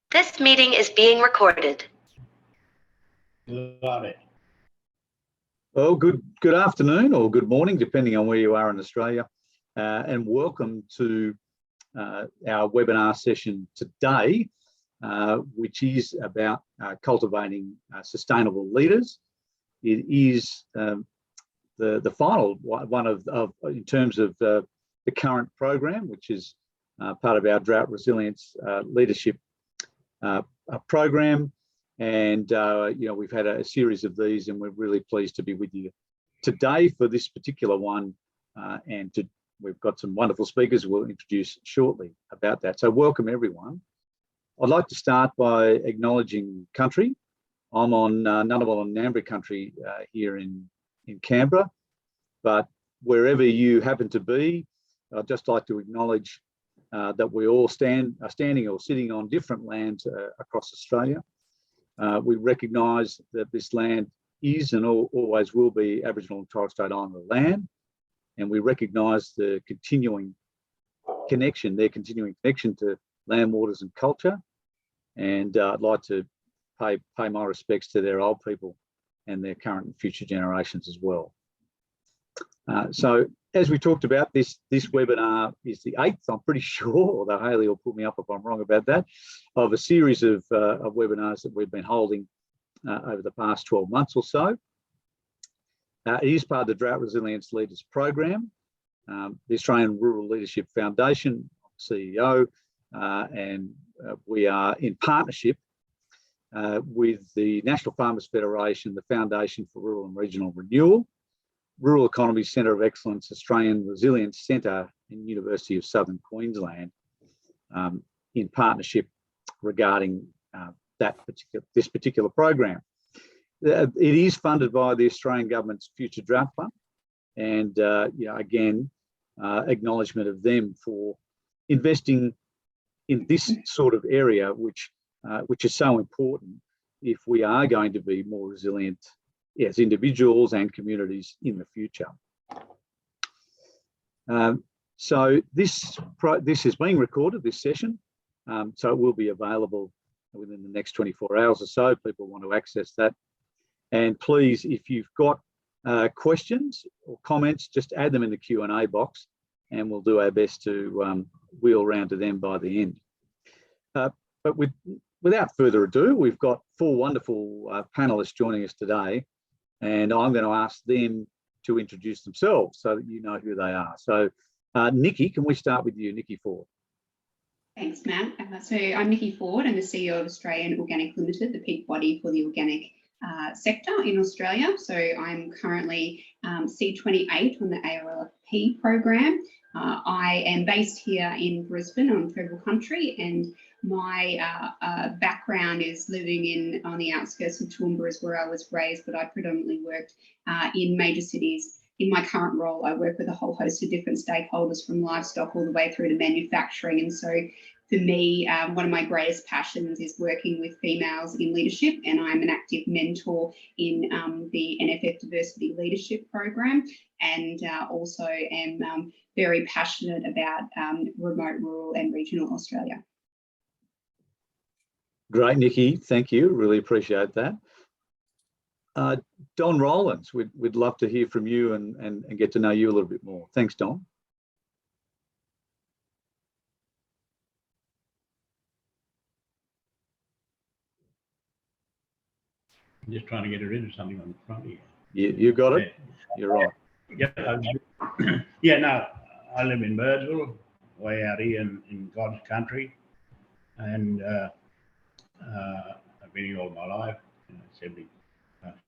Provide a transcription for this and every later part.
This meeting is being recorded. Love it. Well, good afternoon or good morning, depending on where you are in Australia, and welcome to our webinar session today, which is about cultivating sustainable leaders. It is the final one of in terms of the current program, which is part of our drought resilience leadership program. And we've had a series of these, and we're really pleased to be with you today for this particular one. We've got some wonderful speakers we'll introduce shortly about that. So welcome everyone. I'd like to start by acknowledging country. I'm on Ngunnawal and Ngambri country here in Canberra, but wherever you happen to be, I'd just like to acknowledge that we all are standing or sitting on different lands across Australia. We recognise that this land is and always will be Aboriginal and Torres Strait Islander land, and we recognise their continuing connection to land, waters and culture. And I'd like to pay my respects to their old people and their current and future generations as well. So as we talked about, this webinar is the 8th, I'm pretty sure, although Hayley will put me up if I'm wrong about that, of a series of webinars that we've been holding over the past 12 months or so. It is part of the Drought Resilience Leaders Program. The Australian Rural Leadership Foundation, CEO, and we are in partnership with the National Farmers Federation, the Foundation for Rural and Regional Renewal, Rural Economy Centre of Excellence, Australian Resilience Centre, and University of Southern Queensland, in partnership regarding this particular program. It is funded by the Australian Government's Future Drought Fund, and again, acknowledgement of them for investing in this sort of area, which is so important if we are going to be more resilient as individuals and communities in the future. So this is being recorded, this session, so it will be available within the next 24 hours or so. People want to access that. And please, if you've got questions or comments, just add them in the Q&A box, and we'll do our best to wheel round to them by the end. But without further ado, we've got 4 wonderful panelists joining us today, and I'm going to ask them to introduce themselves so that you know who they are. So Nikki, can we start with you, Nikki Ford? Thanks, Matt. So I'm Nikki Ford. I'm the CEO of Australian Organic Limited, the peak body for the organic sector in Australia. So I'm currently C28 on the ARLFP program. I am based here in Brisbane on Turrbal country, and my background is living on the outskirts of Toowoomba, is where I was raised, but I predominantly worked in major cities. In my current role, I work with a whole host of different stakeholders, from livestock all the way through to manufacturing. And so for me, one of my greatest passions is working with females in leadership, and I'm an active mentor in the NFF Diversity Leadership Program, and also am very passionate about remote, rural and regional Australia. Great, Nikki, thank you, really appreciate that. Don Rowlands, we'd love to hear from you and get to know you a little bit more. Thanks, Don. I'm just trying to get rid of something on the front here. You got it? Yeah. You're right. Yeah, no, I live in Birdsville, way out here in God's country, and I've been here all my life, 70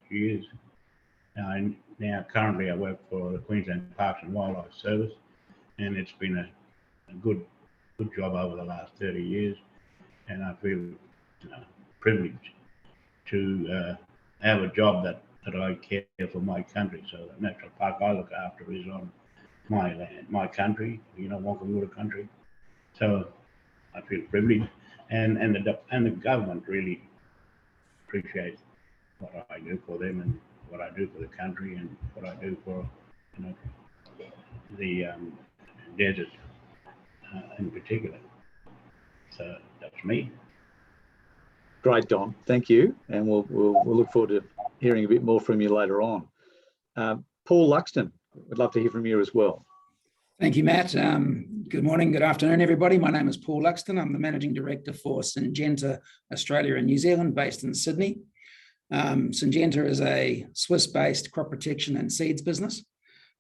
years. Now currently I work for the Queensland Parks and Wildlife Service, and it's been a good job over the last 30 years, and I feel privileged to have a job that I care for my country. So the national park I look after is on my land, my country, Wonkawoota country. So I feel privileged, and the government really appreciates what I do for them and what I do for the country and what I do for the desert in particular. So that's me. Great, Don. Thank you. And we'll look forward to hearing a bit more from you later on. Paul Luxton, we'd love to hear from you as well. Thank you, Matt. Good morning, good afternoon, everybody. My name is Paul Luxton. I'm the Managing Director for Syngenta Australia and New Zealand, based in Sydney. Syngenta is a Swiss-based crop protection and seeds business.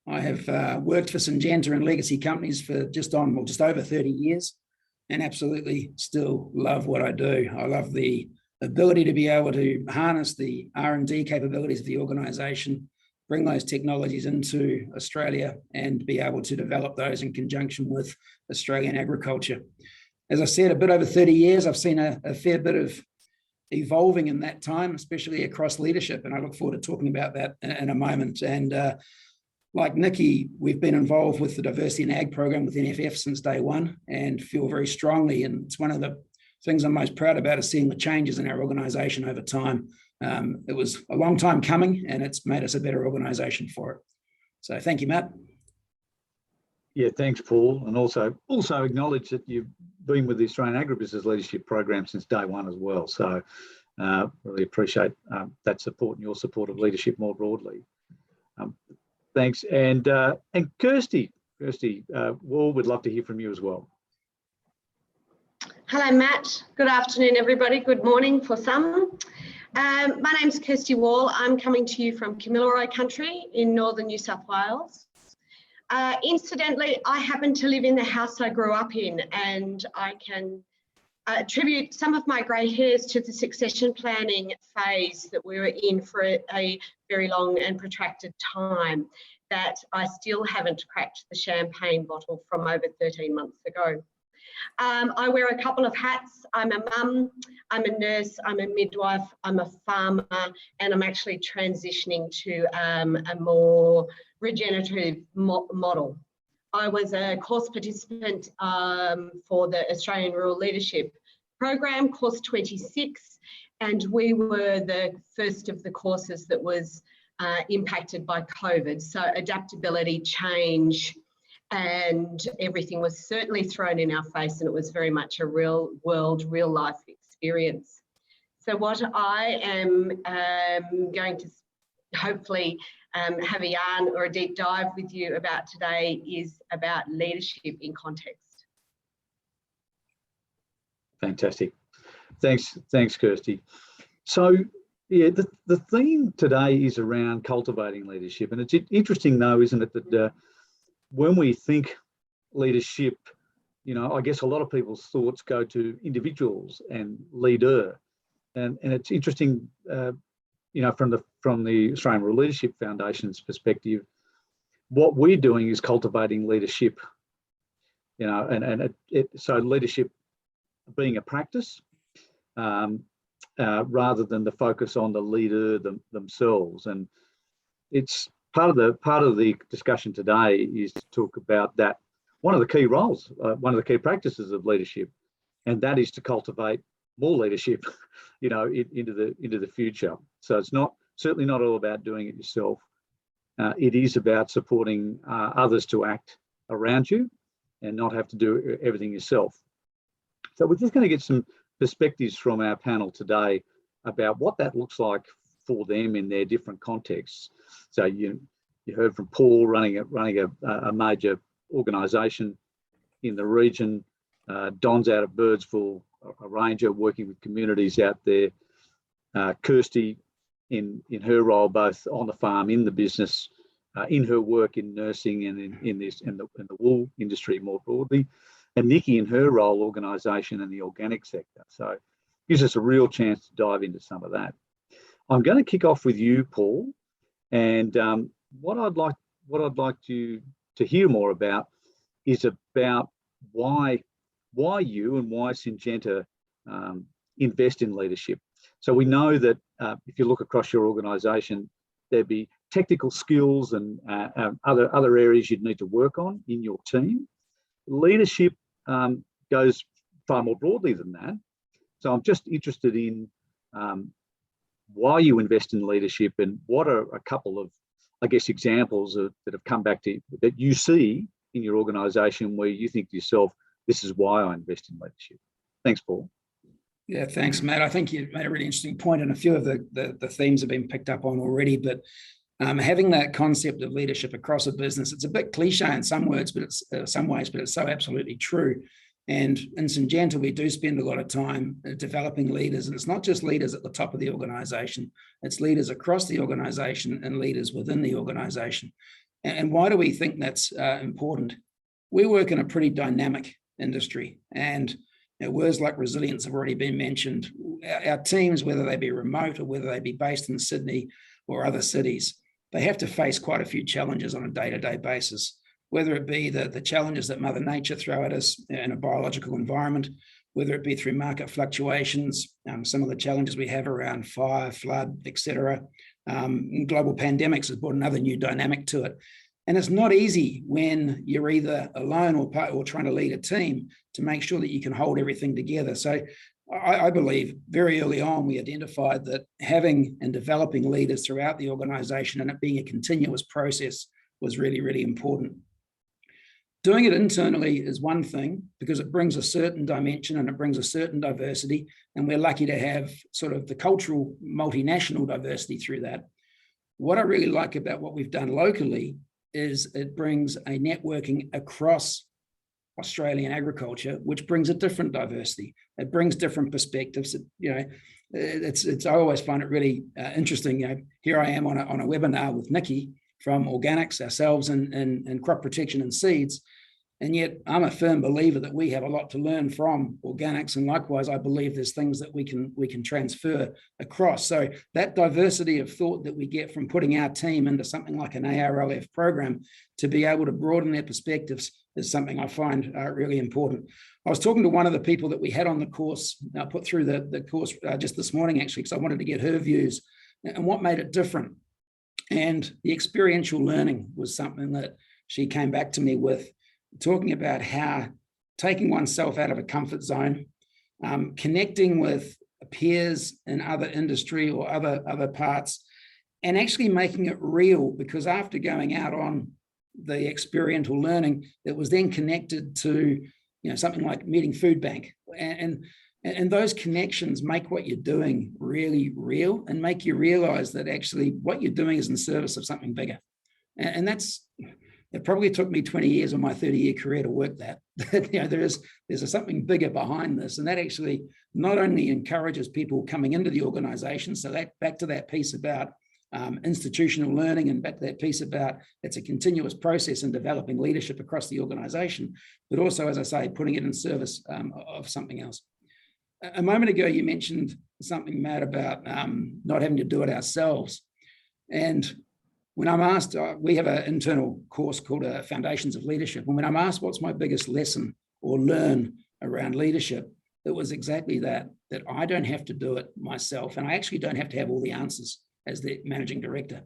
I have worked for Syngenta and legacy companies for just over 30 years, and absolutely still love what I do. I love the ability to be able to harness the R&D capabilities of the organisation, bring those technologies into Australia and be able to develop those in conjunction with Australian agriculture. As I said, a bit over 30 years, I've seen a fair bit of evolving in that time, especially across leadership, and I look forward to talking about that in a moment. And like Nikki, we've been involved with the Diversity in Ag program with NFF since day one and feel very strongly, and it's one of the things I'm most proud about is seeing the changes in our organisation over time. It was a long time coming and it's made us a better organisation for it. So thank you, Matt. Yeah, thanks, Paul. And also acknowledge that you've been with the Australian Agribusiness Leadership Program since day one as well. So really appreciate that support and your support of leadership more broadly. Thanks. And Kirsty Wall, would love to hear from you as well. Hello, Matt. Good afternoon, everybody. Good morning for some. My name's Kirsty Wall. I'm coming to you from Kamilaroi country in northern New South Wales. Incidentally, I happen to live in the house I grew up in, and I can attribute some of my grey hairs to the succession planning phase that we were in for a very long and protracted time, that I still haven't cracked the champagne bottle from over 13 months ago. I wear a couple of hats. I'm a mum, I'm a nurse, I'm a midwife, I'm a farmer, and I'm actually transitioning to a more regenerative model. I was a course participant for the Australian Rural Leadership Program, course 26, and we were the first of the courses that was impacted by COVID. So adaptability, change, and everything was certainly thrown in our face, and it was very much a real world, real life experience. So what I am going to hopefully have a yarn or a deep dive with you about today is about leadership in context. Fantastic. Thanks, Kirsty. So yeah, the theme today is around cultivating leadership, and it's interesting though, isn't it, that when we think leadership, you know, I guess a lot of people's thoughts go to individuals and leader, and it's interesting, you know, from the Australian Rural Leadership Foundation's perspective, what we're doing is cultivating leadership, you know, and so leadership being a practice rather than the focus on the leader themselves. And it's part of the discussion today is to talk about that one of the key roles, one of the key practices of leadership, and that is to cultivate more leadership, you know, into the future. So it's certainly not all about doing it yourself. It is about supporting others to act around you and not have to do everything yourself. So we're just going to get some perspectives from our panel today about what that looks like for them in their different contexts. So you heard from Paul running a major organisation in the region. Don's out of Birdsville, a ranger working with communities out there. Kirsty in her role both on the farm, in the business, in her work in nursing and in the wool industry more broadly, and Nikki in her role organisation in the organic sector. So it gives us a real chance to dive into some of that. I'm going to kick off with you, Paul, and what I'd like to hear more about is about why you and why Syngenta invest in leadership. So we know that if you look across your organisation, there'd be technical skills and other areas you'd need to work on in your team. Leadership goes far more broadly than that. So I'm just interested in why you invest in leadership and what are a couple of, I guess, examples that have come back to that you see in your organisation where you think to yourself, this is why I invest in leadership. Thanks, Paul. Yeah, thanks, Matt. I think you made a really interesting point, and a few of the themes have been picked up on already. But having that concept of leadership across a business, it's a bit cliche in some words, but it's some ways, but it's so absolutely true. And in Syngenta, we do spend a lot of time developing leaders, and it's not just leaders at the top of the organisation; it's leaders across the organisation and leaders within the organisation. And why do we think that's important? We work in a pretty dynamic industry, and words like resilience have already been mentioned. Our teams, whether they be remote or whether they be based in Sydney or other cities, they have to face quite a few challenges on a day-to-day basis, whether it be the challenges that Mother Nature throw at us in a biological environment, whether it be through market fluctuations, some of the challenges we have around fire, flood, etc. Global pandemics has brought another new dynamic to it. And it's not easy when you're either alone or trying to lead a team to make sure that you can hold everything together. So I believe very early on, we identified that having and developing leaders throughout the organisation and it being a continuous process was really, really important. Doing it internally is one thing because it brings a certain dimension and it brings a certain diversity. And we're lucky to have sort of the cultural multinational diversity through that. What I really like about what we've done locally is it brings a networking across Australian agriculture, which brings a different diversity. It brings different perspectives. I always find it really interesting. Here I am on a webinar with Nikki from Organics, ourselves and crop protection and seeds. And yet I'm a firm believer that we have a lot to learn from organics. And likewise, I believe there's things that we can transfer across. So that diversity of thought that we get from putting our team into something like an ARLF program to be able to broaden their perspectives is something I find really important. I was talking to one of the people that we had on the course, put through the course just this morning, actually, because I wanted to get her views and what made it different. And the experiential learning was something that she came back to me with, talking about how taking oneself out of a comfort zone, connecting with peers in other industry or other parts, and actually making it real, because after going out on the experiential learning, it was then connected to something like meeting food bank. And those connections make what you're doing really real and make you realize that actually what you're doing is in service of something bigger. And it probably took me 20 years of my 30-year career to work that. There's something bigger behind this. And that actually not only encourages people coming into the organization, so that back to that piece about institutional learning and back to that piece about it's a continuous process in developing leadership across the organization, but also, as I say, putting it in service of something else. A moment ago, you mentioned something, Matt, about not having to do it ourselves. And when I'm asked, we have an internal course called Foundations of Leadership. And when I'm asked what's my biggest lesson or learn around leadership, it was exactly that I don't have to do it myself. And I actually don't have to have all the answers as the managing director.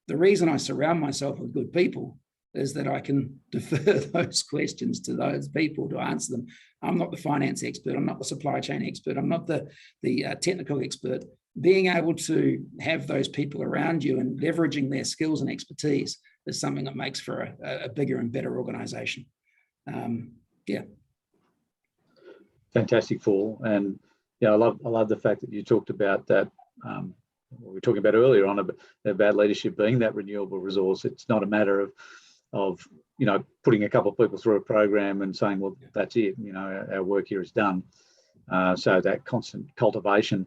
The reason I surround myself with good people is that I can defer those questions to those people to answer them. I'm not the finance expert. I'm not the supply chain expert. I'm not the technical expert. Being able to have those people around you and leveraging their skills and expertise is something that makes for a bigger and better organization. Yeah. Fantastic, Paul. And I love the fact that you talked about that. What we were talking about earlier on about leadership being that renewable resource. It's not a matter of putting a couple of people through a program and saying, well, that's it. Our work here is done. So that constant cultivation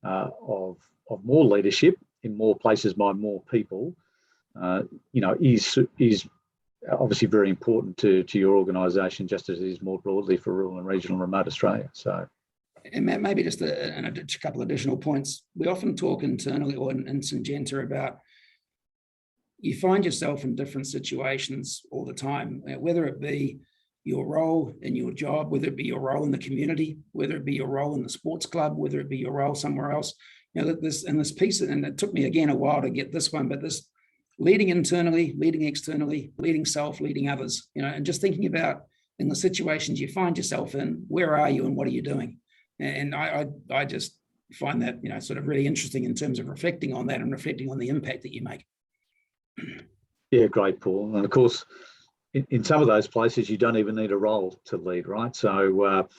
of more leadership in more places by more people, is obviously very important to your organisation, just as it is more broadly for rural and regional and remote Australia. So, and maybe just a couple of additional points. We often talk internally or in Syngenta about you find yourself in different situations all the time, whether it be your role in your job, whether it be your role in the community, whether it be your role in the sports club, whether it be your role somewhere else. This piece, and it took me again a while to get this one, but this leading internally, leading externally, leading self, leading others, and just thinking about in the situations you find yourself in, where are you and what are you doing? And I just find that, sort of really interesting in terms of reflecting on that and reflecting on the impact that you make. Yeah, great, Paul. And of course, in some of those places, you don't even need a role to lead, right? So,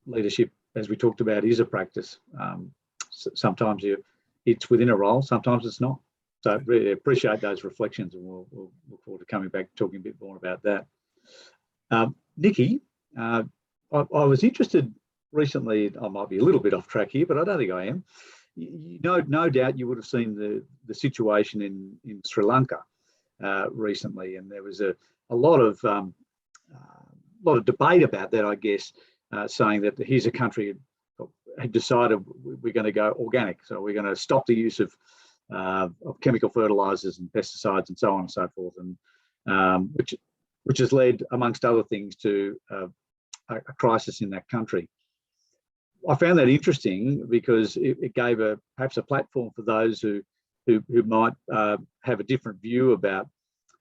leadership as we talked about, is a practice. Sometimes it's within a role, sometimes it's not. So really appreciate those reflections, and we'll look forward to coming back talking a bit more about that. Nikki, I was interested recently, I might be a little bit off track here, but I don't think I am. No doubt you would have seen the situation in Sri Lanka recently, and there was a lot of debate about that, I guess, saying that here's a country had decided we're going to go organic, so we're going to stop the use of chemical fertilizers and pesticides and so on and so forth, and which has led, amongst other things, to a crisis in that country. I found that interesting because it gave perhaps a platform for those who might have a different view about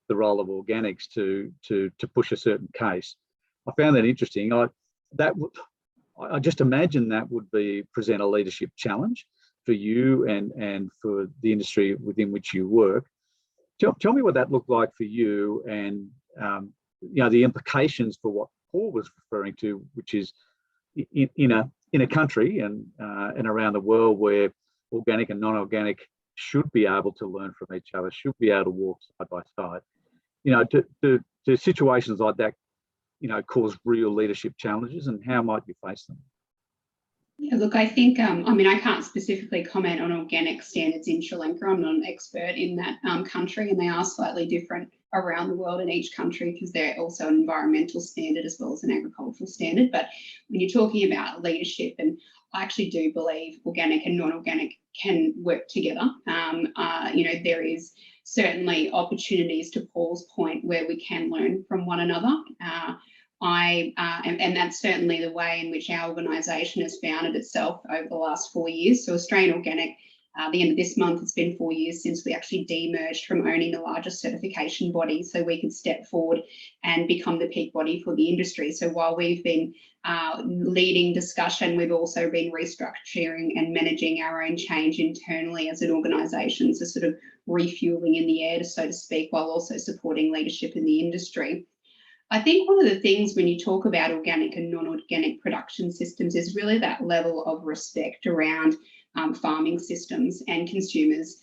the role of organics to push a certain case. I found that interesting. I just imagine that would present a leadership challenge for you and for the industry within which you work. Tell me what that looked like for you, and the implications for what Paul was referring to, which is in a country and around the world where organic and non-organic should be able to learn from each other, should be able to walk side by side. Do situations like that, cause real leadership challenges, and how might you face them? Yeah, look, I think, I can't specifically comment on organic standards in Sri Lanka. I'm not an expert in that country, and they are slightly different around the world in each country because they're also an environmental standard as well as an agricultural standard. But when you're talking about leadership, and I actually do believe organic and non-organic can work together. There is certainly opportunities, to Paul's point, where we can learn from one another. And that's certainly the way in which our organisation has founded itself over the last 4 years. So Australian Organic, the end of this month, it's been 4 years since we actually de-merged from owning the largest certification body, so we could step forward and become the peak body for the industry. So while we've been leading discussion, we've also been restructuring and managing our own change internally as an organisation, so sort of refuelling in the air, so to speak, while also supporting leadership in the industry. I think one of the things when you talk about organic and non-organic production systems is really that level of respect around farming systems and consumers'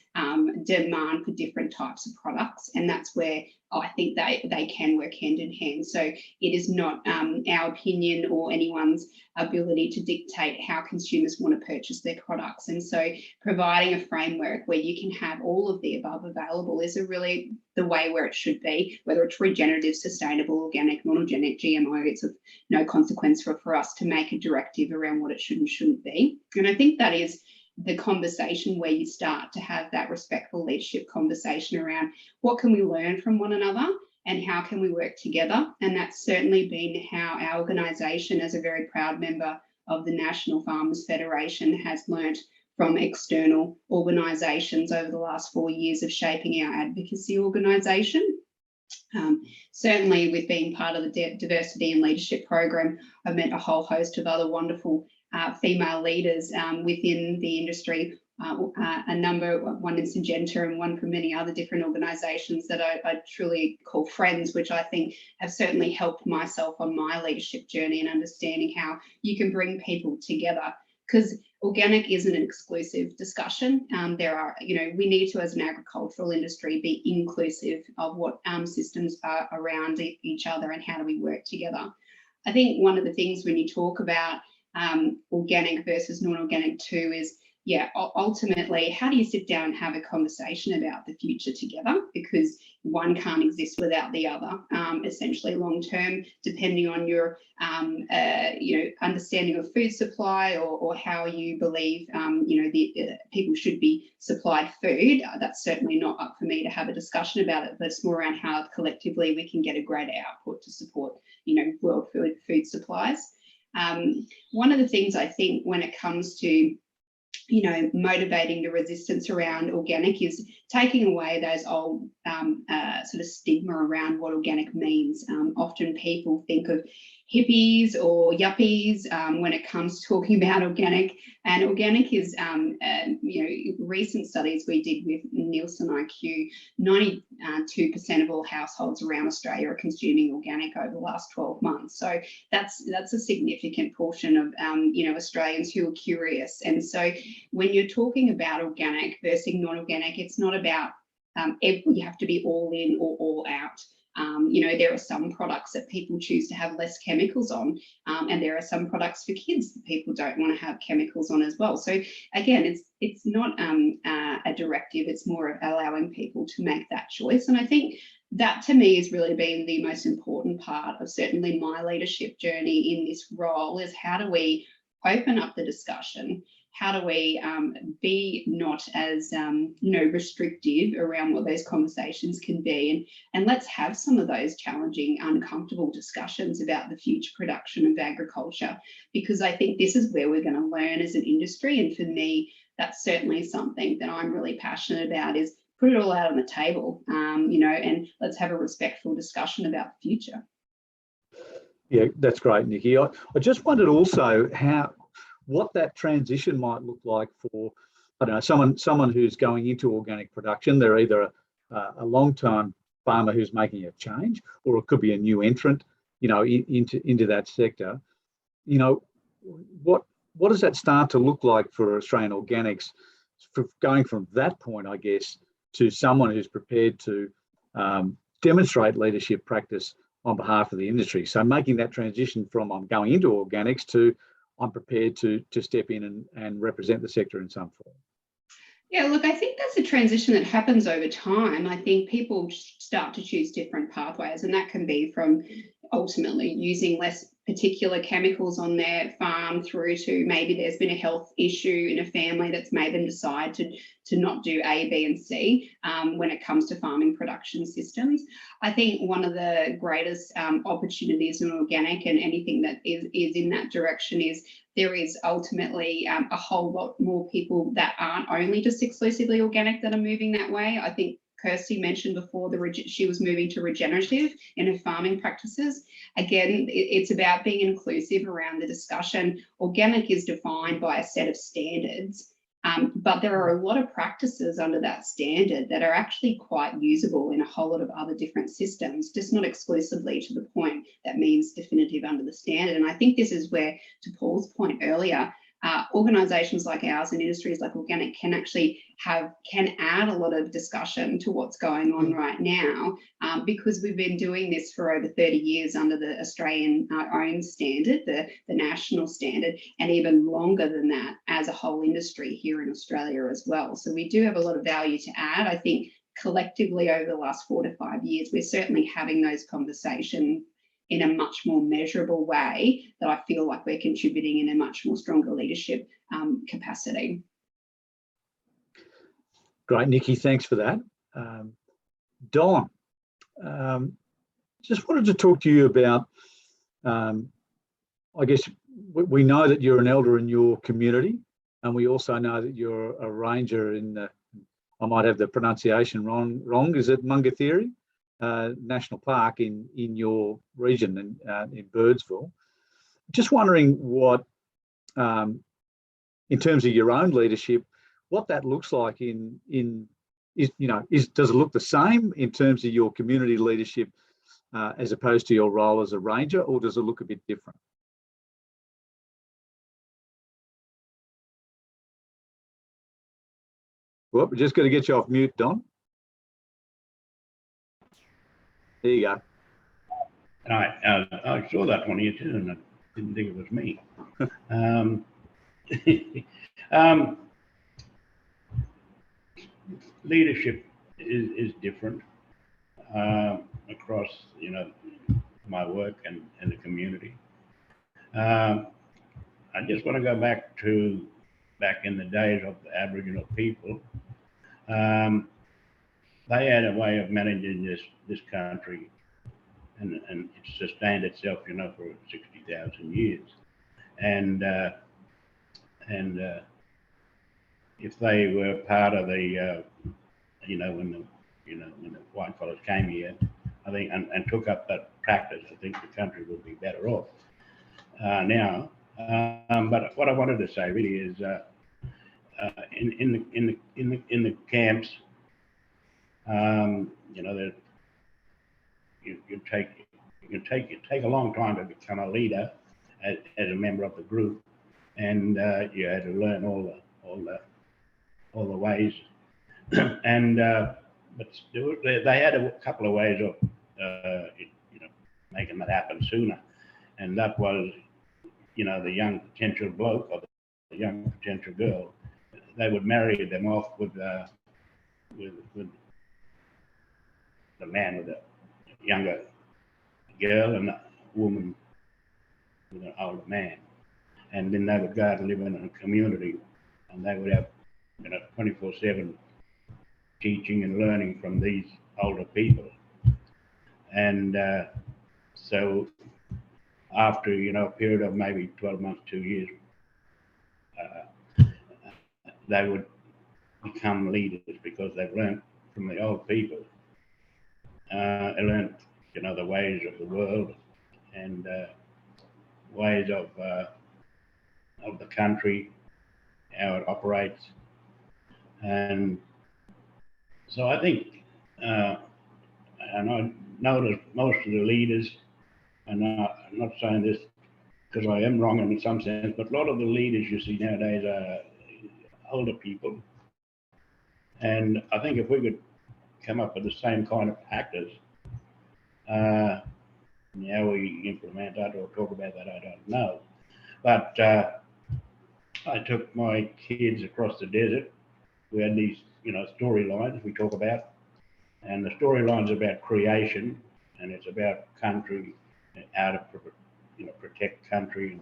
demand for different types of products. And that's where I think they can work hand in hand. So it is not our opinion or anyone's ability to dictate how consumers want to purchase their products. And so providing a framework where you can have all of the above available is really the way where it should be, whether it's regenerative, sustainable, organic, non-organic, GMO. It's of no consequence for us to make a directive around what it should and shouldn't be. And I think that is the conversation where you start to have that respectful leadership conversation around what can we learn from one another and how can we work together. And that's certainly been how our organisation, as a very proud member of the National Farmers Federation, has learnt from external organisations over the last 4 years of shaping our advocacy organisation. Certainly with being part of the diversity and leadership program, I've met a whole host of other wonderful female leaders within the industry, a number, one in Syngenta and one from many other different organisations that I truly call friends, which I think have certainly helped myself on my leadership journey and understanding how you can bring people together. Because organic isn't an exclusive discussion. There are, we need to, as an agricultural industry, be inclusive of what systems are around each other and how do we work together. I think one of the things when you talk about organic versus non-organic too is, ultimately, how do you sit down and have a conversation about the future together? Because one can't exist without the other, essentially long term, depending on your, understanding of food supply or how you believe, people should be supplied food. That's certainly not up for me to have a discussion about it, but it's more around how collectively we can get a greater output to support, world food supplies. One of the things I think when it comes to motivating the resistance around organic is taking away those old sort of stigma around what organic means. Often people think of, hippies or yuppies when it comes to talking about organic. And organic is, recent studies we did with Nielsen IQ, 92% of all households around Australia are consuming organic over the last 12 months. So that's a significant portion of, Australians who are curious. And so when you're talking about organic versus non-organic, it's not about you have to be all in or all out. There are some products that people choose to have less chemicals on, and there are some products for kids that people don't want to have chemicals on as well. So again, it's not a directive, it's more of allowing people to make that choice. And I think that to me has really been the most important part of certainly my leadership journey in this role, is how do we open up the discussion? How do we be not as, restrictive around what those conversations can be? And let's have some of those challenging, uncomfortable discussions about the future production of agriculture, because I think this is where we're going to learn as an industry. And for me, that's certainly something that I'm really passionate about, is put it all out on the table, and let's have a respectful discussion about the future. Yeah, that's great, Nikki. I just wondered also what that transition might look like for, I don't know, someone who's going into organic production. They're either a long-time farmer who's making a change, or it could be a new entrant, into that sector. What does that start to look like for Australian Organics, for going from that point, I guess, to someone who's prepared to demonstrate leadership practice on behalf of the industry? So making that transition from I'm going into organics to I'm prepared to step in and represent the sector in some form. Yeah, look, I think that's a transition that happens over time. I think people start to choose different pathways, and that can be from ultimately using less particular chemicals on their farm, through to maybe there's been a health issue in a family that's made them decide to not do A, B, and C when it comes to farming production systems. I think one of the greatest opportunities in organic, and anything that is in that direction, is there is ultimately a whole lot more people that aren't only just exclusively organic that are moving that way. I think Kirsty mentioned before she was moving to regenerative in her farming practices. Again, it's about being inclusive around the discussion. Organic is defined by a set of standards, but there are a lot of practices under that standard that are actually quite usable in a whole lot of other different systems, just not exclusively to the point that means definitive under the standard. And I think this is where, to Paul's point earlier, organisations like ours and industries like organic can add a lot of discussion to what's going on right now, because we've been doing this for over 30 years under the Australian own standard, the national standard, and even longer than that as a whole industry here in Australia as well. So we do have a lot of value to add. I think collectively over the last 4 to 5 years, we're certainly having those conversations in a much more measurable way, that I feel like we're contributing in a much more stronger leadership capacity. Great, Nikki, thanks for that. Don, just wanted to talk to you about, I guess we know that you're an elder in your community, and we also know that you're a ranger in the, I might have the pronunciation wrong, is it Mungathiri National Park in your region in Birdsville. Just wondering what, in terms of your own leadership, what that looks like does it look the same in terms of your community leadership as opposed to your role as a ranger, or does it look a bit different? Well, we're just going to get you off mute, Don. There you go. I saw that one here too, and I didn't think it was me. Leadership is different across, my work and the community. I just want to go back in the days of the Aboriginal people. They had a way of managing this country, and it's sustained itself, for 60,000 years. And if they were part of the, when the white fellas came here, I think, and took up that practice, I think the country would be better off now. But what I wanted to say really is, in the camps, you know, that you take a long time to become a leader as a member of the group, and you had to learn all the ways, and but they had a couple of ways of you know, making that happen sooner, and that was, you know, the young potential bloke or the young potential girl, they would marry them off with the man with a younger girl and a woman with an older man, and then they would go out and live in a community, and they would have, you know, 24/7 teaching and learning from these older people, and so after, you know, a period of maybe 12 months, 2 years, they would become leaders because they've learned from the old people. They learned, you know, the ways of the world and ways of the country, how it operates, and so I think, and I noticed most of the leaders, and I'm not saying this because I am wrong in some sense, but a lot of the leaders you see nowadays are older people. And I think if we could come up with the same kind of practice, how we implement that or talk about that, I don't know. But I took my kids across the desert. We had these, you know, storylines we talk about, and the storyline's about creation, and it's about country, how to, you know, protect country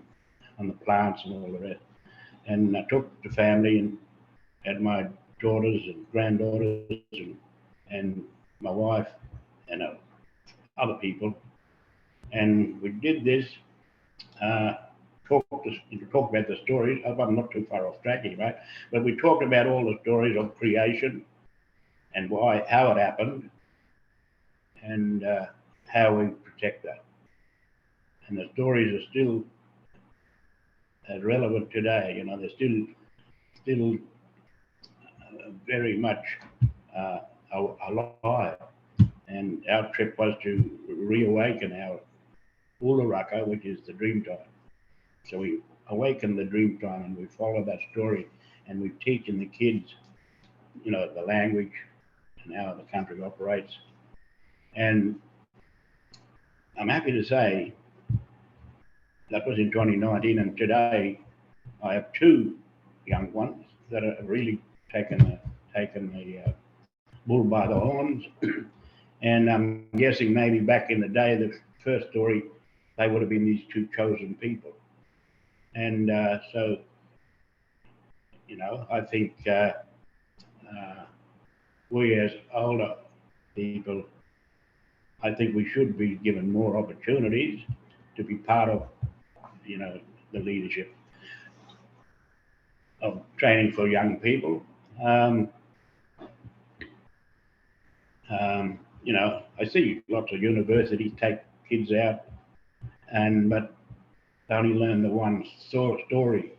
and the plants and all the rest. And I took the family and had my daughters and granddaughters and my wife and other people, and we did this. Talk about the stories. I'm not too far off track here, right? But we talked about all the stories of creation and how it happened, and how we protect that. And the stories are still as relevant today. You know, they're still very much alive. And our trip was to reawaken our Uluraka, which is the dream time. So we awaken the dream time and we follow that story, and we're teaching the kids, you know, the language and how the country operates. And I'm happy to say that was in 2019, and today I have two young ones that have really taken the bull by the horns. And I'm guessing maybe back in the day, the first story, they would have been these two chosen people. And so, you know, I think we as older people, I think we should be given more opportunities to be part of, you know, the leadership of training for young people. You know, I see lots of universities take kids out, but they only learn the one story,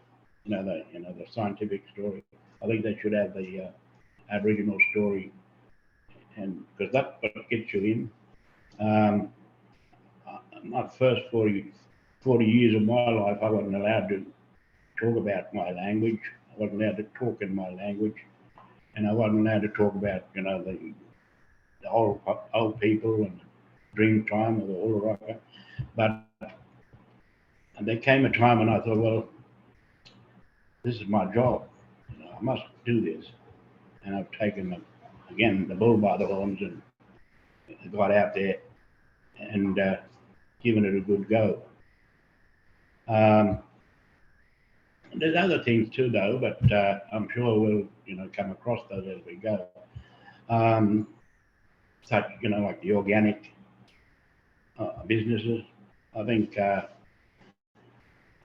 the scientific story. I think they should have the Aboriginal story, and because that's what gets you in. My first 40 years of my life, I wasn't allowed to talk about my language. I wasn't allowed to talk in my language, and I wasn't allowed to talk about, the old people and dream time of the Uluraka. But there came a time when I thought, well, this is my job. I must do this. And I've taken, the bull by the horns and got out there and given it a good go. There's other things too, though, but I'm sure we'll, come across those as we go. Such, like the organic businesses. I think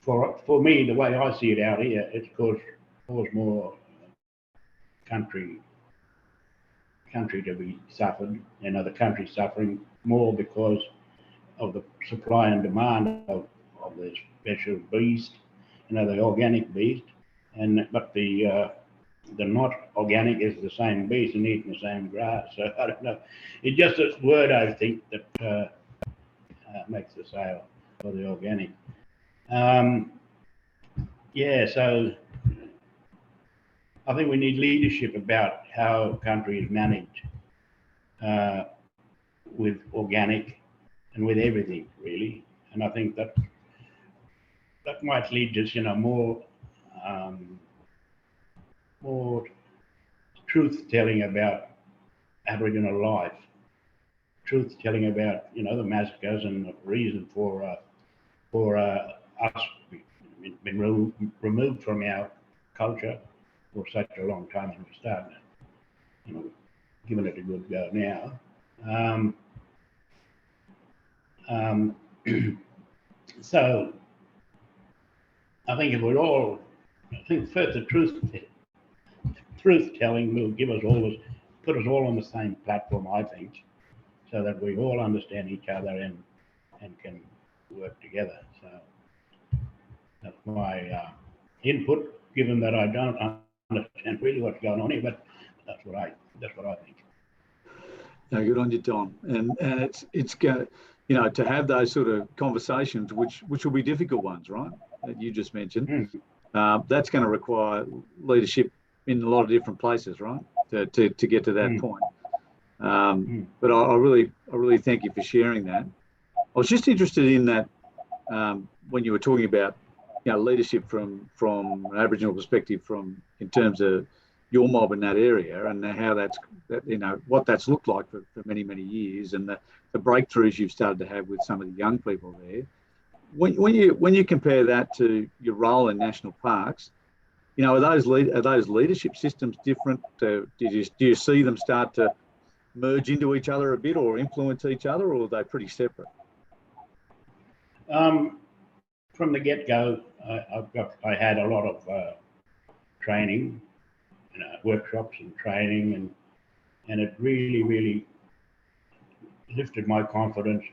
for me, the way I see it out here, it's caused more country country to be suffered. The country's suffering more because of the supply and demand of the special beast, the organic beast, but the not organic is the same beast and eating the same grass. So I don't know. It's just a word, I think, that makes the sale for the organic. So I think we need leadership about how a country is managed with organic and with everything, really. And I think that might lead to more truth telling about Aboriginal life, truth telling about the massacres and the reason for us being removed from our culture for such a long time, and we're starting to giving it a good go now. So I think if we're all, first the truth telling will put us all on the same platform, I think, so that we all understand each other and can work together. So that's my input, given that I don't understand really what's going on here, but that's what I think. No, good on you, Don. And it's to have those sort of conversations, which will be difficult ones, right? That you just mentioned. That's going to require leadership in a lot of different places, right? To get to that point. But I really thank you for sharing that. I was just interested in that when you were talking about leadership from an Aboriginal perspective, in terms of your mob in that area, and how what that's looked like for many years, and the breakthroughs you've started to have with some of the young people there. When you compare that to your role in national parks, are those leadership systems different? Do you see them start to merge into each other a bit, or influence each other, or are they pretty separate? From the get-go, I had a lot of training, workshops and training, and it really lifted my confidence,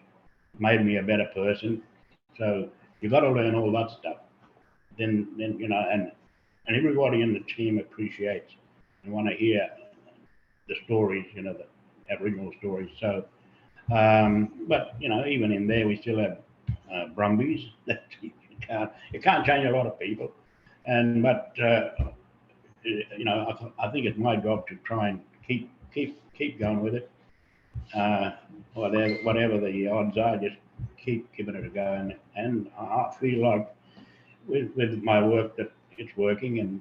made me a better person. So you got to learn all that stuff. Then and everybody in the team appreciates and want to hear the stories, the Aboriginal stories. So, but even in there, we still have Brumbies that you can't change a lot of people, but I think it's my job to try and keep going with it. Whatever the odds are, just keep giving it a go, and I feel like with my work that it's working, and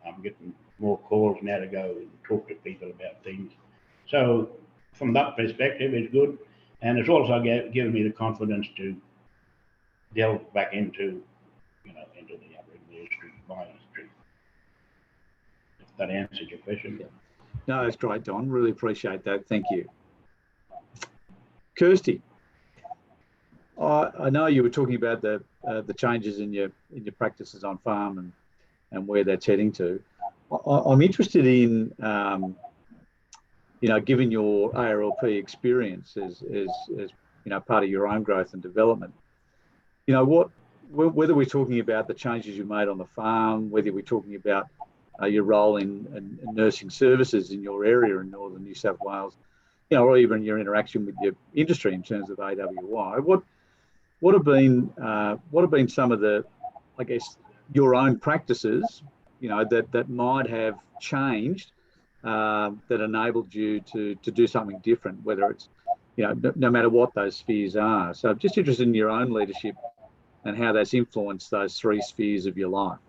I'm getting more calls now to go and talk to people about things. So from that perspective, it's good, and it's also given me the confidence to delve back into the Aboriginal history, my history. If that answered your question. Yeah. No, that's great, Don. Really appreciate that. Thank you. Kirsty, I know you were talking about the changes in your practices on farm and where that's heading to. I'm interested in given your ARLP experience as part of your own growth and development, whether we're talking about the changes you made on the farm, whether we're talking about your role in nursing services in your area in northern New South Wales, or even your interaction with your industry in terms of AWI, what have been some of the, I guess, your own practices, that might have changed, that enabled you to do something different, whether it's, no matter what those spheres are. So I'm just interested in your own leadership and how that's influenced those three spheres of your life.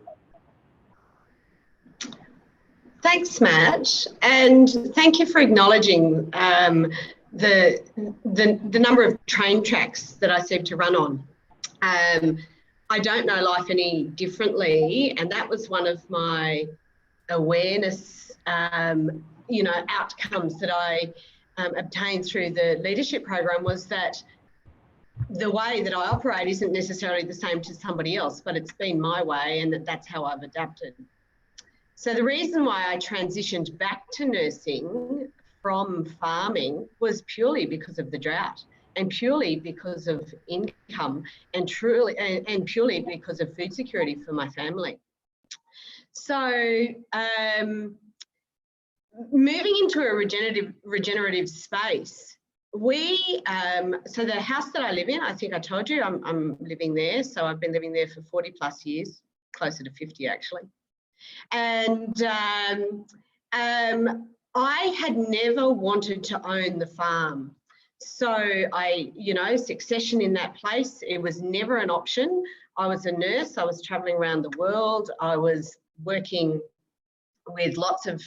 Thanks, Matt, and thank you for acknowledging the number of train tracks that I seem to run on. I don't know life any differently, and that was one of my awareness, outcomes that I obtained through the leadership program, was that the way that I operate isn't necessarily the same to somebody else, but it's been my way, and that's how I've adapted. So the reason why I transitioned back to nursing from farming was purely because of the drought and purely because of income and purely because of food security for my family. So moving into a regenerative space, so the house that I live in, I think I told you I'm living there. So I've been living there for 40 plus years, closer to 50 actually. And I had never wanted to own the farm. So succession in that place, it was never an option. I was a nurse, I was traveling around the world, I was working with lots of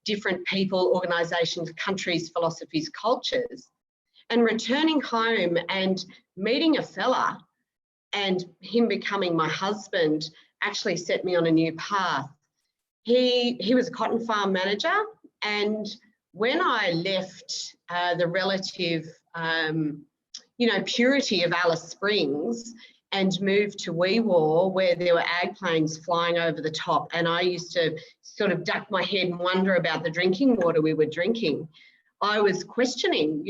different people, organisations, countries, philosophies, cultures, and returning home and meeting a fella and him becoming my husband actually set me on a new path. He was a cotton farm manager, and when I left the relative purity of Alice Springs and moved to Weewar, where there were ag planes flying over the top, and I used to sort of duck my head and wonder about the drinking water we were drinking, I was questioning,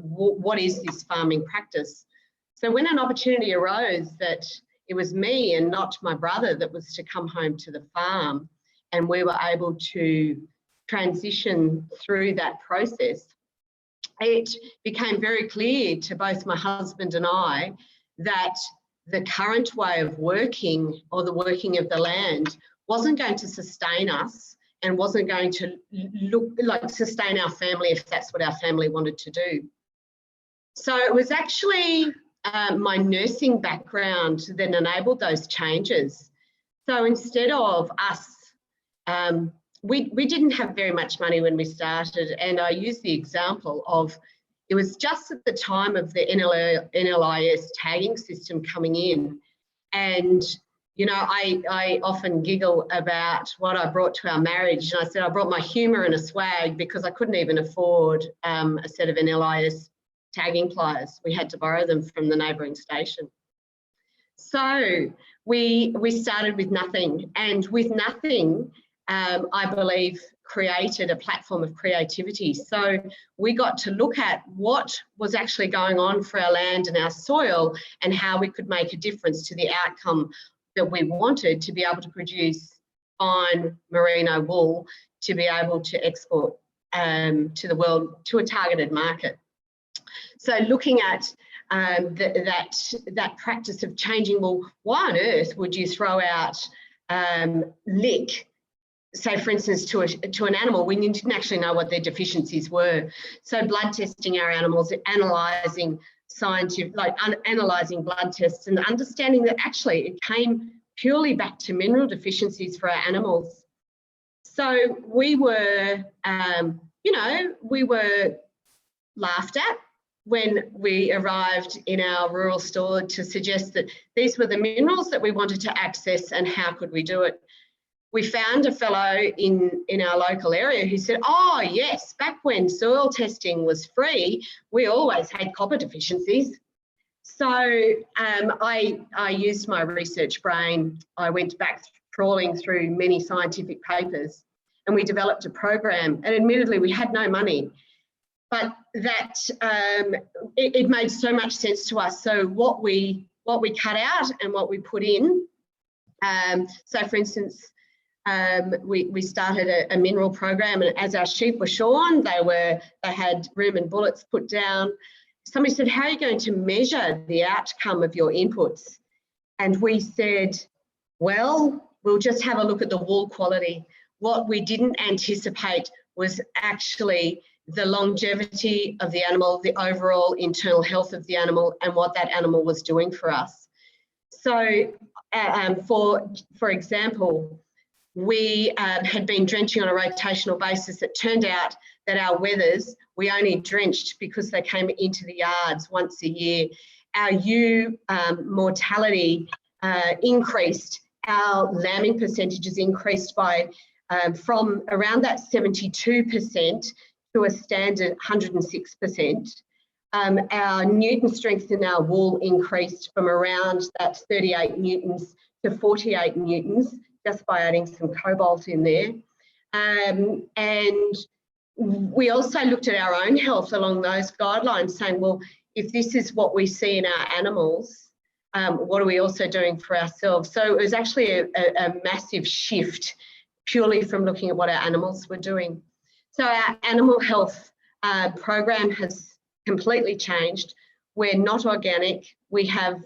what is this farming practice? So when an opportunity arose that it was me and not my brother that was to come home to the farm, and we were able to transition through that process, it became very clear to both my husband and I that the current way of working, or the working of the land, wasn't going to sustain us and wasn't going to sustain our family if that's what our family wanted to do. So it was actually my nursing background that enabled those changes. So instead of us, we didn't have very much money when we started, and I use the example of, it was just at the time of the NLIS tagging system coming in, and I often giggle about what I brought to our marriage, and I said I brought my humour and a swag because I couldn't even afford a set of NLIS tagging pliers. We had to borrow them from the neighbouring station. So we started with nothing, and with nothing, I believe, created a platform of creativity. So we got to look at what was actually going on for our land and our soil, and how we could make a difference to the outcome that we wanted, to be able to produce fine merino wool to be able to export to the world, to a targeted market. So looking at that practice of changing, well, why on earth would you throw out lick, say for instance, to an animal when you didn't actually know what their deficiencies were? So blood testing our animals, analysing analysing blood tests, and understanding that actually it came purely back to mineral deficiencies for our animals. So we were, we were laughed at when we arrived in our rural store to suggest that these were the minerals that we wanted to access and how could we do it. We found a fellow in our local area who said, oh yes, back when soil testing was free, we always had copper deficiencies. So I used my research brain. I went back trawling through many scientific papers, and we developed a program, and admittedly we had no money, but that it made so much sense to us. So what we cut out and what we put in, so for instance, we started a mineral program, and as our sheep were shorn, they had rumen bullets put down. Somebody said, how are you going to measure the outcome of your inputs? And we said, well, we'll just have a look at the wool quality. What we didn't anticipate was actually the longevity of the animal, the overall internal health of the animal, and what that animal was doing for us. So for example, we had been drenching on a rotational basis. It turned out that our wethers, we only drenched because they came into the yards once a year. Our ewe mortality increased. Our lambing percentages increased by from around that 72% to a standard 106%. Our Newton strength in our wool increased from around that 38 newtons to 48 newtons, just by adding some cobalt in there. And we also looked at our own health along those guidelines, saying, well, if this is what we see in our animals, what are we also doing for ourselves? So it was actually a massive shift purely from looking at what our animals were doing. So our animal health program has completely changed. We're not organic. We have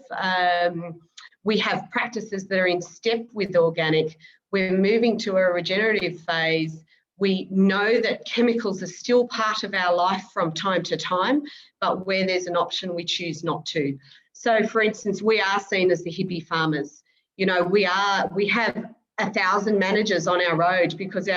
practices that are in step with organic. We're moving to a regenerative phase. We know that chemicals are still part of our life from time to time, but where there's an option, we choose not to. So, for instance, we are seen as the hippie farmers. You know, we have 1,000 managers on our road because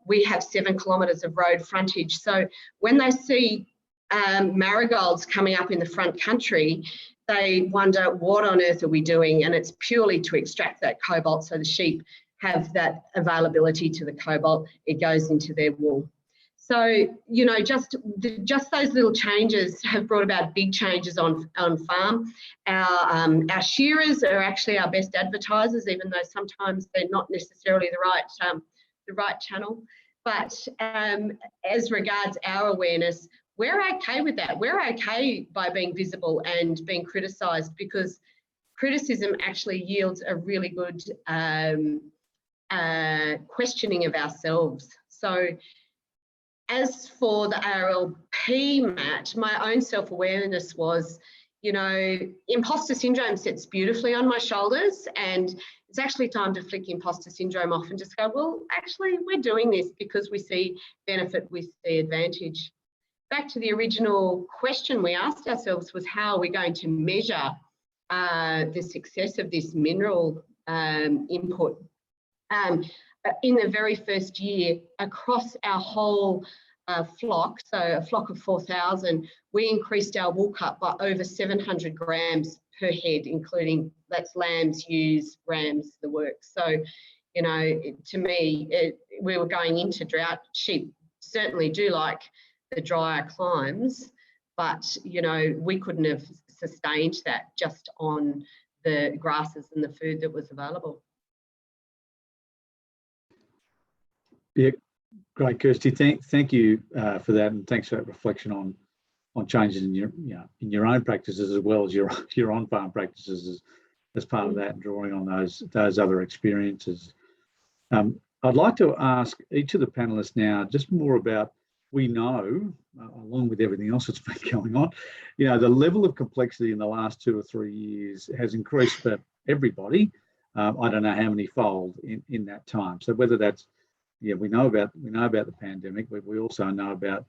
we have 7 kilometres of road frontage. So when they see marigolds coming up in the front country, they wonder, what on earth are we doing? And it's purely to extract that cobalt so the sheep have that availability to the cobalt. It goes into their wool. So, you know, just those little changes have brought about big changes on farm. Our shearers are actually our best advertisers, even though sometimes they're not necessarily the right channel. But as regards our awareness, we're okay with that. We're okay by being visible and being criticised, because criticism actually yields a really good questioning of ourselves. So as for the ARLP, Matt, my own self-awareness was, you know, imposter syndrome sits beautifully on my shoulders, and it's actually time to flick imposter syndrome off and just go, well, actually, we're doing this because we see benefit with the advantage. Back to the original question we asked ourselves was, how are we going to measure the success of this mineral input? In the very first year, across our whole flock, so a flock of 4,000, we increased our wool cut by over 700 grams per head, including that's lambs, ewes, rams, the works. So, you know, to me, we were going into drought. Sheep certainly do like the drier climes, but, you know, we couldn't have sustained that just on the grasses and the food that was available. Yeah, great, Kirsty. Thank you for that, and thanks for that reflection on changes in your own practices as well as your on-farm practices as part of that, and drawing on those other experiences. I'd like to ask each of the panelists now just more about, we know, along with everything else that's been going on, you know, the level of complexity in the last 2 or 3 years has increased for everybody. I don't know how many fold in that time. So whether that's, yeah, we know about the pandemic, but we also know about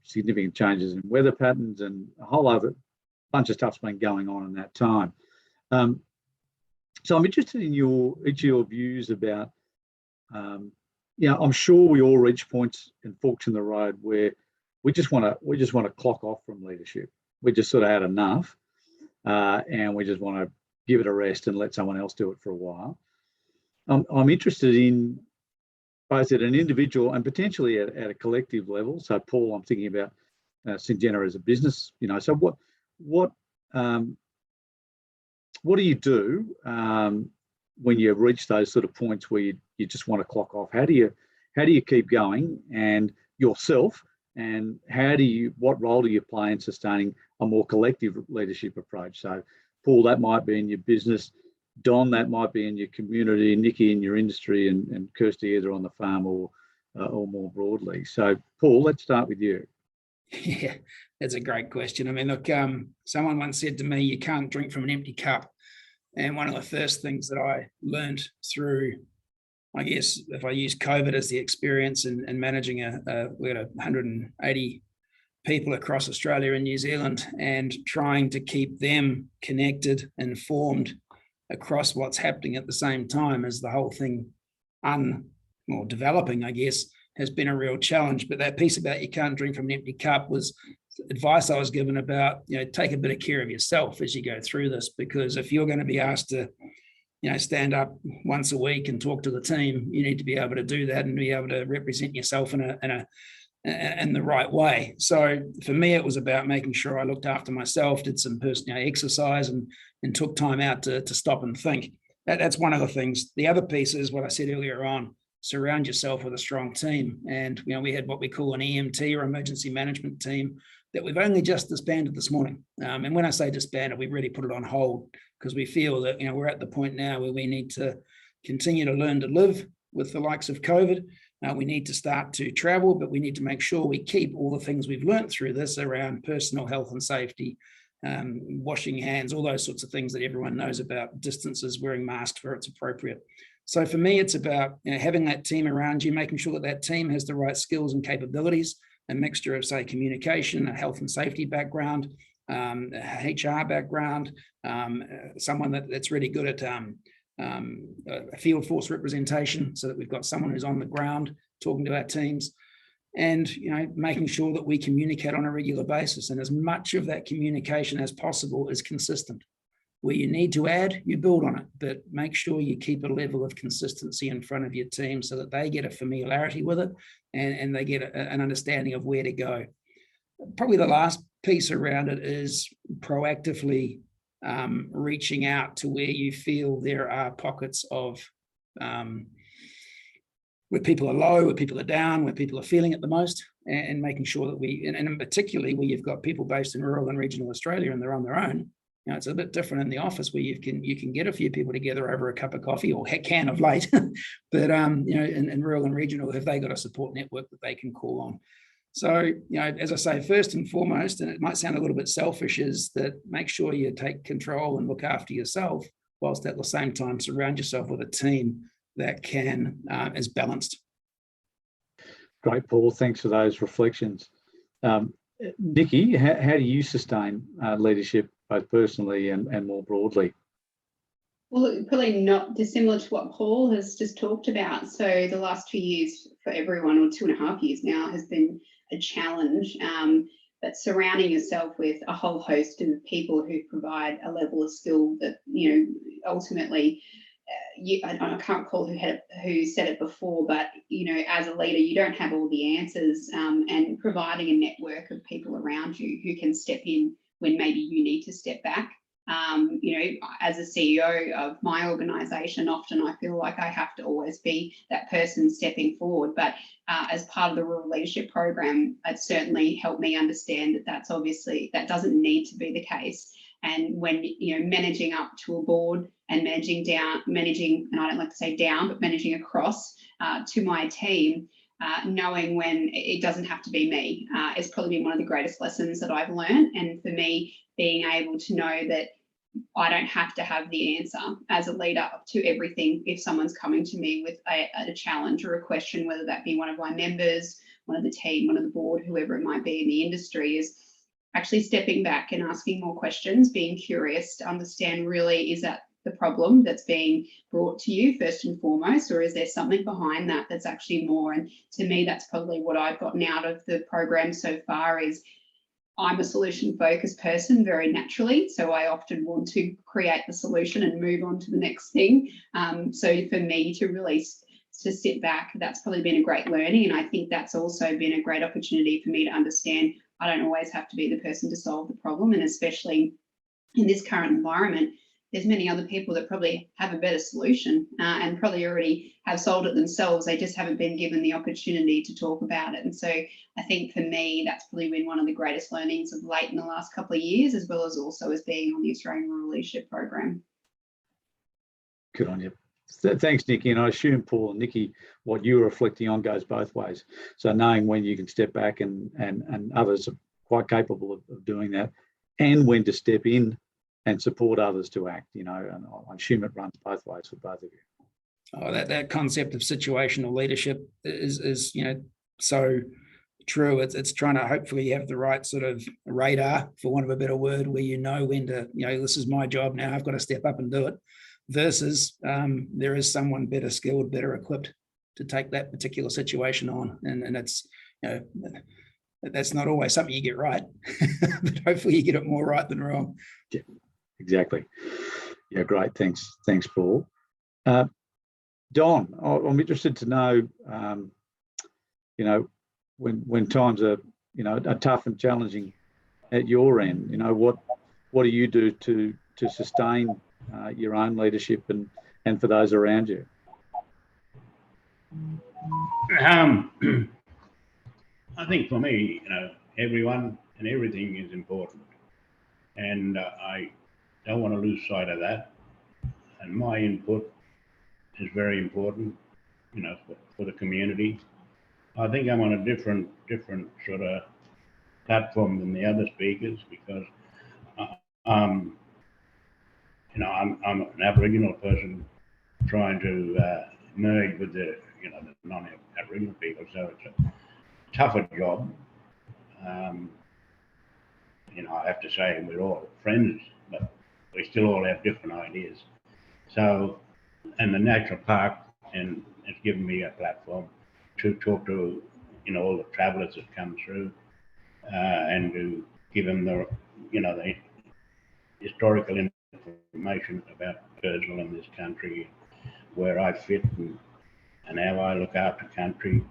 significant changes in weather patterns, and a whole other bunch of stuff's been going on in that time. So I'm interested in each of your views about, you know, I'm sure we all reach points and forks in the road where we just want to clock off from leadership. We just sort of had enough, and we just want to give it a rest and let someone else do it for a while. I'm interested in both at an individual and potentially at a collective level. So, Paul, I'm thinking about Syngenta as a business. You know, so what do you do when you reach those sort of points where you just want to clock off? How do you keep going, and yourself, and what role do you play in sustaining a more collective leadership approach? So, Paul, that might be in your business. Don, that might be in your community. Nikki, in your industry, and Kirsty, either on the farm or more broadly. So, Paul, let's start with you. Yeah, that's a great question. I mean, look, someone once said to me, you can't drink from an empty cup. And one of the first things that I learned through, I guess, if I use COVID as the experience and managing we had 180 people across Australia and New Zealand, and trying to keep them connected, informed across what's happening at the same time as the whole thing developing, I guess, has been a real challenge. But that piece about you can't drink from an empty cup was advice I was given about, you know, take a bit of care of yourself as you go through this, because if you're going to be asked to, you know, stand up once a week and talk to the team, you need to be able to do that and be able to represent yourself in the right way. So for me, it was about making sure I looked after myself, did some personal exercise, and took time out to stop and think. That's one of the things. The other piece is what I said earlier on, surround yourself with a strong team. And we had what we call an EMT, or emergency management team, that we've only just disbanded this morning. And when I say disbanded, we really put it on hold, because we feel that we're at the point now where we need to continue to learn to live with the likes of COVID. We need to start to travel, but we need to make sure we keep all the things we've learned through this around personal health and safety, washing hands, all those sorts of things that everyone knows about, distances, wearing masks where it's appropriate. So for me, it's about having that team around you, making sure that that team has the right skills and capabilities, a mixture of, say, communication, a health and safety background, HR background, someone that's really good at a field force representation, so that we've got someone who's on the ground talking to our teams, and making sure that we communicate on a regular basis, and as much of that communication as possible is consistent. Where you need to add, you build on it, but make sure you keep a level of consistency in front of your team so that they get a familiarity with it, and they get an understanding of where to go. Probably the last piece around it is proactively reaching out to where you feel there are pockets of where people are low, where people are down, where people are feeling it the most, and making sure that and particularly where you've got people based in rural and regional Australia and they're on their own. It's a bit different in the office, where you can get a few people together over a cup of coffee, or can of late, but in rural and regional, have they got a support network that they can call on? So, as I say, first and foremost, and it might sound a little bit selfish, is that make sure you take control and look after yourself, whilst at the same time surround yourself with a team that is balanced. Great, Paul. Thanks for those reflections. Nikki, how do you sustain leadership, both personally and more broadly? Well, probably not dissimilar to what Paul has just talked about. So the last 2 years for everyone, or 2.5 years now, has been a challenge. But surrounding yourself with a whole host of people who provide a level of skill that, ultimately, I can't recall who said it before, but, as a leader, you don't have all the answers, and providing a network of people around you who can step in when maybe you need to step back. As a CEO of my organisation, often I feel like I have to always be that person stepping forward. But as part of the Rural Leadership Program, it certainly helped me understand that doesn't need to be the case. And when managing up to a board and managing, and I don't like to say down, but managing across to my team, knowing when it doesn't have to be me, has probably been one of the greatest lessons that I've learned. And for me, being able to know that I don't have to have the answer as a leader to everything. If someone's coming to me with a challenge or a question, whether that be one of my members, one of the team, one of the board, whoever it might be in the industry, is actually stepping back and asking more questions, being curious to understand, really, is that the problem that's being brought to you first and foremost, or is there something behind that that's actually more? And to me, that's probably what I've gotten out of the program so far. Is I'm a solution-focused person very naturally, so I often want to create the solution and move on to the next thing. So for me to sit back, that's probably been a great learning, and I think that's also been a great opportunity for me to understand I don't always have to be the person to solve the problem, and especially in this current environment, there's many other people that probably have a better solution and probably already have solved it themselves. They just haven't been given the opportunity to talk about it. And so I think for me, that's probably been one of the greatest learnings of late in the last couple of years, as well as also as being on the Australian Rural Leadership Program. Good on you. Thanks, Nikki. And I assume, Paul and Nikki, what you're reflecting on goes both ways. So knowing when you can step back, and others are quite capable of doing that, and when to step in and support others to act, and I assume it runs both ways for both of you. Oh, that concept of situational leadership is so true. It's trying to hopefully have the right sort of radar, for want of a better word, where when to, this is my job now, I've got to step up and do it, versus there is someone better skilled, better equipped to take that particular situation on. And it's, that's not always something you get right, but hopefully you get it more right than wrong. Yeah, exactly. Yeah, great. Thanks, Paul. Don, I'm interested to know, when times are, are tough and challenging at your end, what do you do to sustain your own leadership and for those around you? I think for me, everyone and everything is important, and I don't want to lose sight of that. And my input is very important, for the community. I think I'm on a different sort of platform than the other speakers because, I'm an Aboriginal person trying to merge with the non-Aboriginal people, so it's a tougher job. I have to say we're all friends, but we still all have different ideas. So, and the national park, and it's given me a platform to talk to, all the travellers that come through, and to give them the historical information about Aboriginal in this country, where I fit and how I look after country.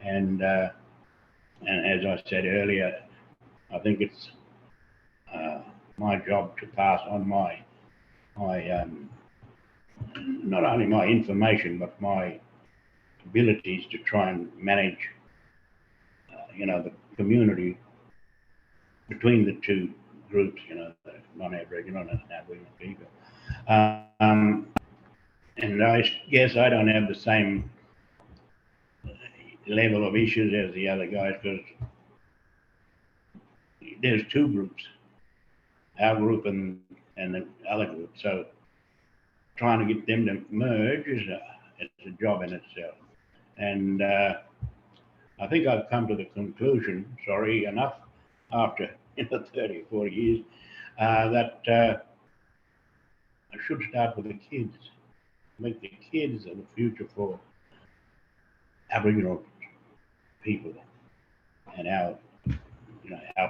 And as I said earlier, I think it's my job to pass on my not only my information but my abilities to try and manage the community between the two groups, the non-Aboriginal and Aboriginal people. And I guess I don't have the same level of issues as the other guys because there's two groups, our group and the other group. So trying to get them to merge it's a job in itself. And I think I've come to the conclusion, enough after 30 or 40 years, that I should start with the kids. Make the kids are the future for Aboriginal people and our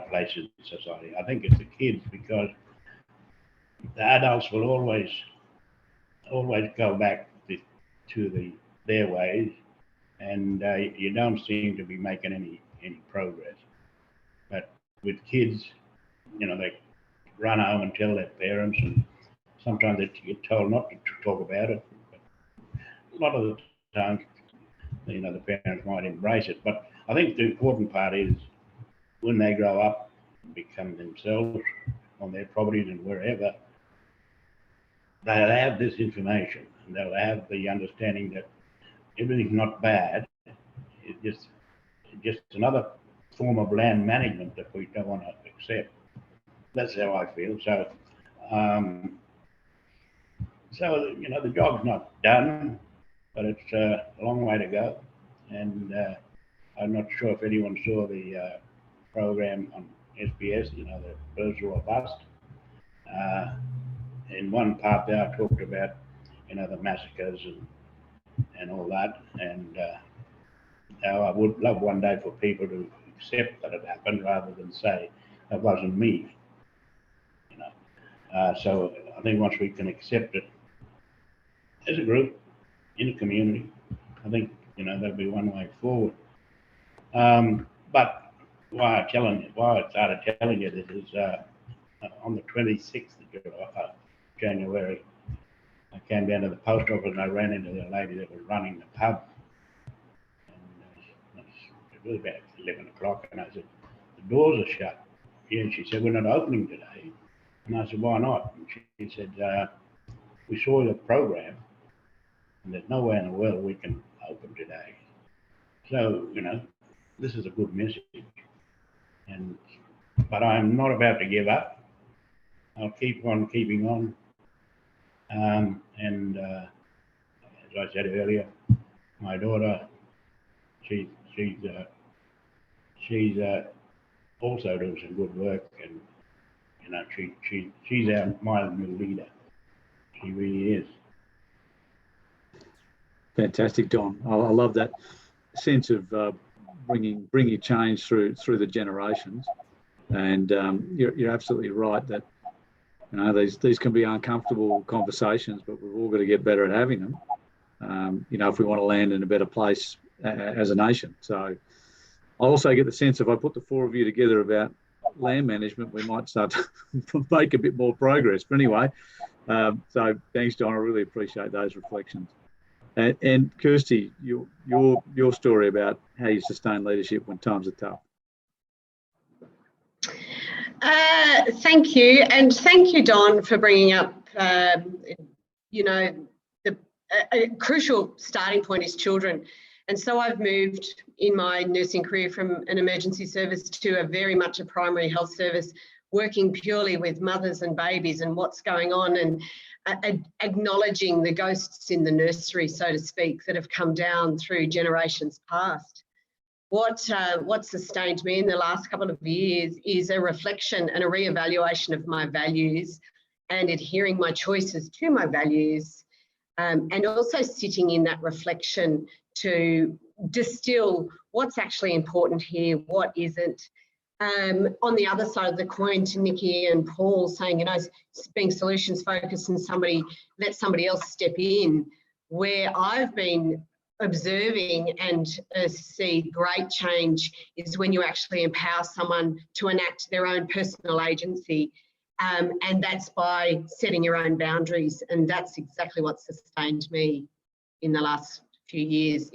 place in society. I think it's the kids because the adults will always go back to their ways, and you don't seem to be making any progress. But with kids, they run home and tell their parents, and sometimes they get told not to talk about it. But a lot of the times, the parents might embrace it. But I think the important part is when they grow up and become themselves on their properties and wherever, they'll have this information and they'll have the understanding that everything's not bad. It's just another form of land management that we don't want to accept. That's how I feel. So, the job's not done, but it's a long way to go. And I'm not sure if anyone saw the program on SBS, the birds were bust. In one part there, I talked about, the massacres and all that. And how I would love one day for people to accept that it happened rather than say it wasn't me. So I think once we can accept it as a group in a community, I think there'll be one way forward. But why I started telling you this is on the 26th of January, I came down to the post office and I ran into the lady that was running the pub. And it was about 11 o'clock, and I said, "The doors are shut." Yeah, and she said, "We're not opening today." And I said, "Why not?" And she said, "We saw the program, and there's no way in the world we can open today." So, this is a good message. But I'm not about to give up. I'll keep on keeping on. As I said earlier, my daughter, she's also doing some good work, and she's my new leader. She really is. Fantastic, Don. I love that sense of bringing change through the generations. And you're absolutely right that these can be uncomfortable conversations, but we've all got to get better at having them. If we want to land in a better place as a nation. So I also get the sense if I put the four of you together about land management, we might start to make a bit more progress. But anyway, so thanks, Don. I really appreciate those reflections. And Kirsty, your story about how you sustain leadership when times are tough. Thank you, and thank you, Don, for bringing up, you know, a crucial starting point is children. And so I've moved in my nursing career from an emergency service to a very much a primary health service, working purely with mothers and babies and what's going on, and acknowledging the ghosts in the nursery, so to speak, that have come down through generations past. What sustained me in the last couple of years is a reflection and a reevaluation of my values and adhering my choices to my values, and also sitting in that reflection to distill what's actually important here, what isn't. On the other side of the coin, to Nikki and Paul saying, you know, being solutions focused and let somebody else step in, where I've been observing and see great change is when you actually empower someone to enact their own personal agency. And that's by setting your own boundaries. And that's exactly what sustained me in the last few years,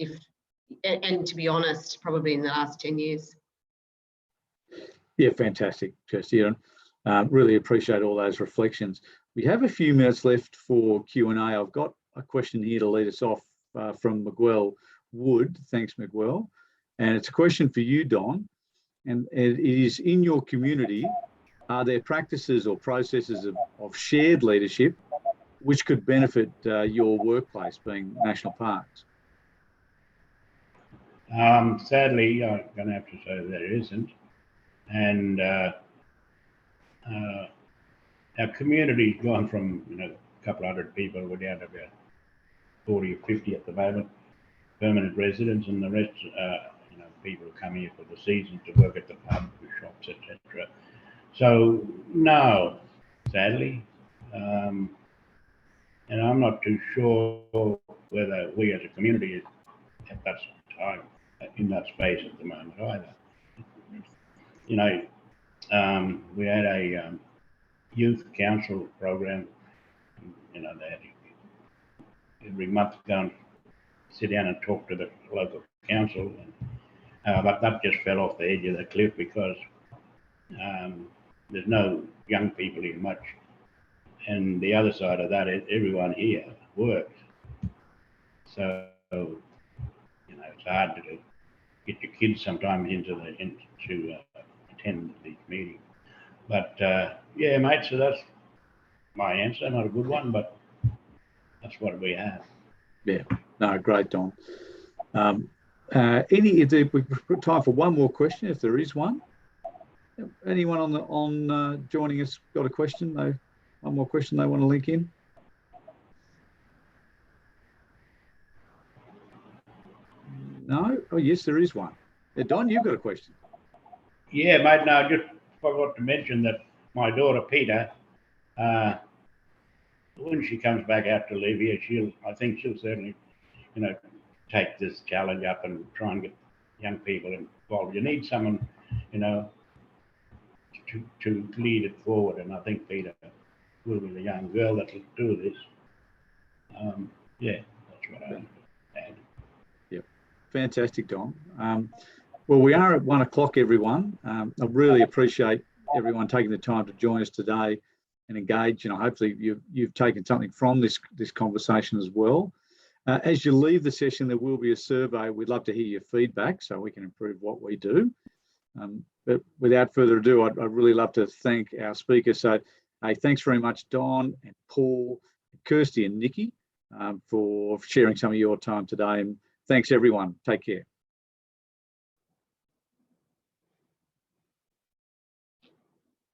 and to be honest, probably in the last 10 years. Yeah, fantastic, Kirsty. Really appreciate all those reflections. We have a few minutes left for Q&A. I've got a question here to lead us off from Miguel Wood. Thanks, Miguel. And it's a question for you, Don. And it is, in your community, are there practices or processes of shared leadership which could benefit your workplace, being national parks? Sadly, I'm going to have to say there isn't. And our community's gone from, you know, a couple hundred people, we're down to about 40 or 50 at the moment, permanent residents, and the rest, you know, people who come here for the season to work at the pub, shops, etc. So no, sadly, and I'm not too sure whether we as a community at that time in that space at the moment either. You know, we had a youth council program. You know, they had every month go and sit down and talk to the local council, and, but that just fell off the edge of the cliff because there's no young people here much, and the other side of that is everyone here works. So you know, it's hard to get your kids sometimes to attend these meetings. But yeah, mate, so that's my answer. Not a good one, but that's what we have. Yeah, no, great, Don. We've got time for one more question, if there is one. Anyone on joining us got a question? One more question they want to link in? No? Oh, yes, there is one. Don, you've got a question. Yeah, mate, no, I just forgot to mention that my daughter, Peter, when she comes back out to live here, I think she'll certainly, you know, take this challenge up and try and get young people involved. You need someone, you know, to lead it forward, and I think Peter will be the young girl that will do this. Yeah, that's what I add. Yep, fantastic, Don. Well, we are at 1 o'clock, everyone. I really appreciate everyone taking the time to join us today and engage. You know, hopefully you've taken something from this conversation as well. As you leave the session, there will be a survey. We'd love to hear your feedback so we can improve what we do. But without further ado, I'd really love to thank our speakers. So, hey, thanks very much, Don and Paul, Kirsty and Nikki, for sharing some of your time today. And thanks, everyone. Take care.